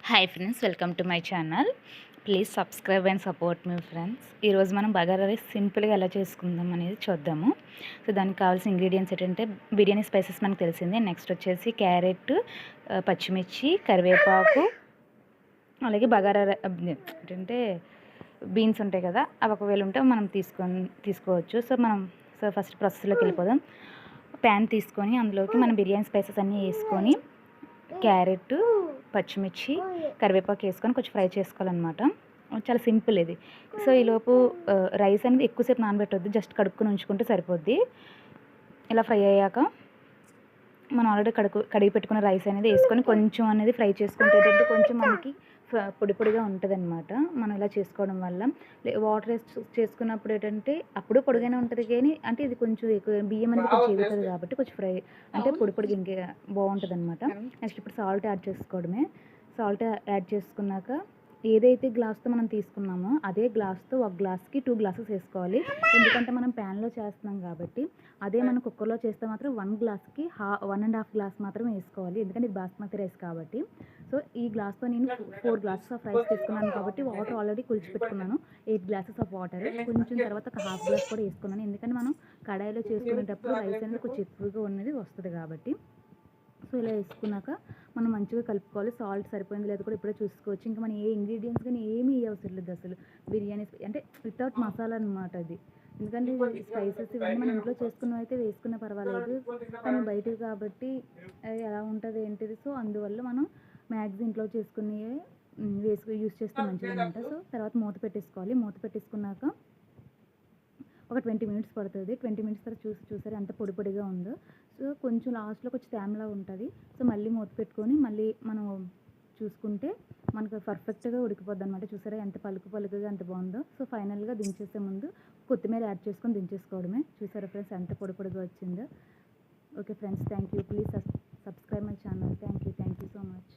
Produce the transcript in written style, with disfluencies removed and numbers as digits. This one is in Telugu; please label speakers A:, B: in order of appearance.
A: Hi friends, welcome to my channel. Please subscribe and support me friends. ఈరోజు మనం బగారా రైస్ సింపుల్గా ఎలా చేసుకుందాం అనేది చూద్దాము. సో దానికి కావాల్సిన ఇంగ్రీడియంట్స్ ఏంటంటే బిర్యానీ స్పైసెస్ మనకు తెలిసిందే. నెక్స్ట్ వచ్చేసి క్యారెట్, పచ్చిమిర్చి, కరివేపాకు, అలాగే బగారా ఏంటంటే బీన్స్ ఉంటాయి కదా, అవి ఒకవేళ ఉంటే మనం తీసుకోవచ్చు. సో ఫస్ట్ ప్రాసెస్లోకి వెళ్ళిపోదాం. ప్యాన్ తీసుకొని అందులోకి మనం బిర్యానీ స్పైసెస్ అన్నీ వేసుకొని క్యారెట్, పచ్చిమిర్చి, కరివేపాకు వేసుకొని కొంచెం ఫ్రై చేసుకోవాలన్నమాట. చాలా సింపుల్ ఇది. సో ఈలోపు రైస్ అనేది ఎక్కువసేపు నానబెట్టొద్దు, జస్ట్ కడుక్కొని ఉంచుకుంటే సరిపోద్ది. ఇలా ఫ్రై అయ్యాక మనం ఆల్రెడీ కడిగి పెట్టుకున్న రైస్ అనేది వేసుకొని కొంచెం అనేది ఫ్రై చేసుకుంటే ఏంటంటే కొంచెం మనకి పొడి పొడిగా ఉంటుంది అనమాట. మనం ఇలా చేసుకోవడం వల్ల వాటర్ వేసి చేసుకున్నప్పుడు ఏంటంటే అప్పుడు పొడిగానే ఉంటుంది, కానీ అంటే ఇది కొంచెం ఎక్కువ బియ్యం అనేది కొంచెం ఎగుతుంది కాబట్టి కొంచెం ఫ్రై అంటే పొడి పొడిగా ఇంకే బాగుంటుంది అనమాట. నెక్స్ట్ ఇప్పుడు సాల్ట్ యాడ్ చేసుకోవడమే. సాల్ట్ యాడ్ చేసుకున్నాక ఏదైతే గ్లాస్తో మనం తీసుకున్నామో అదే గ్లాస్తో ఒక గ్లాస్కి 2 గ్లాసెస్ వేసుకోవాలి. ఎందుకంటే మనం ప్యాన్లో చేస్తున్నాం కాబట్టి. అదే మనం కుక్కర్లో చేస్తే మాత్రం 1 గ్లాస్కి 1.5 గ్లాస్ మాత్రం వేసుకోవాలి, ఎందుకంటే ఇది బాస్మతి రైస్ కాబట్టి. సో ఈ గ్లాస్తో నేను 4 గ్లాసెస్ ఆఫ్ రైస్ తీసుకున్నాను కాబట్టి వాటర్ ఆల్రెడీ పెట్టుకున్నాను. 8 గ్లాసెస్ ఆఫ్ వాటర్, కొంచెం తర్వాత ఒక హాఫ్ గ్లాస్ కూడా వేసుకున్నాను, ఎందుకంటే మనం కడాయిలో చేసుకునేటప్పుడు రైస్ అనేది కొంచెం ఎక్కువగా ఉన్నది వస్తుంది కాబట్టి. సో ఇలా వేసుకున్నాక మనం మంచిగా కలుపుకోవాలి. సాల్ట్ సరిపోయింది లేదు కూడా ఇప్పుడే చూసుకోవచ్చు. ఇంకా మనం ఏ ఇంగ్రీడియంట్స్ కానీ ఏమీ అవసరం లేదు అసలు. బిర్యానీ అంటే వితౌట్ మసాలా అనమాట అది. ఎందుకంటే స్పైసెస్ ఇవన్నీ మనం ఇంట్లో చేసుకున్నవి అయితే వేసుకున్న పర్వాలేదు, కానీ బయటవి కాబట్టి ఎలా ఉంటుంది ఏంటిది. సో అందువల్ల మనం మ్యాక్సిమం ఇంట్లో చేసుకుని యూస్ చేస్తే మంచిది అనమాట. సో తర్వాత మూత పెట్టేసుకోవాలి. మూత పెట్టేసుకున్నాక ఒక 20 మినిట్స్ పడుతుంది. 20 మినిట్స్ తర్వాత చూసారు ఎంత పొడి పొడిగా ఉందో. సో కొంచెం లాస్ట్లో కొంచెం తేమలా ఉంటుంది. సో మళ్ళీ మూత పెట్టుకొని మళ్ళీ మనం చూసుకుంటే మనకు పర్ఫెక్ట్గా ఉడికిపోద్ది అనమాట. చూసారా ఎంత పలుకుగా ఎంత బాగుందో. సో ఫైనల్గా దించేసే ముందు కొత్తిమీర యాడ్ చేసుకొని దించేసుకోవడమే. చూసారా ఫ్రెండ్స్ ఎంత పొడి పొడిగా వచ్చిందో. Okay friends, thank you. Please subscribe my channel. Thank you so much.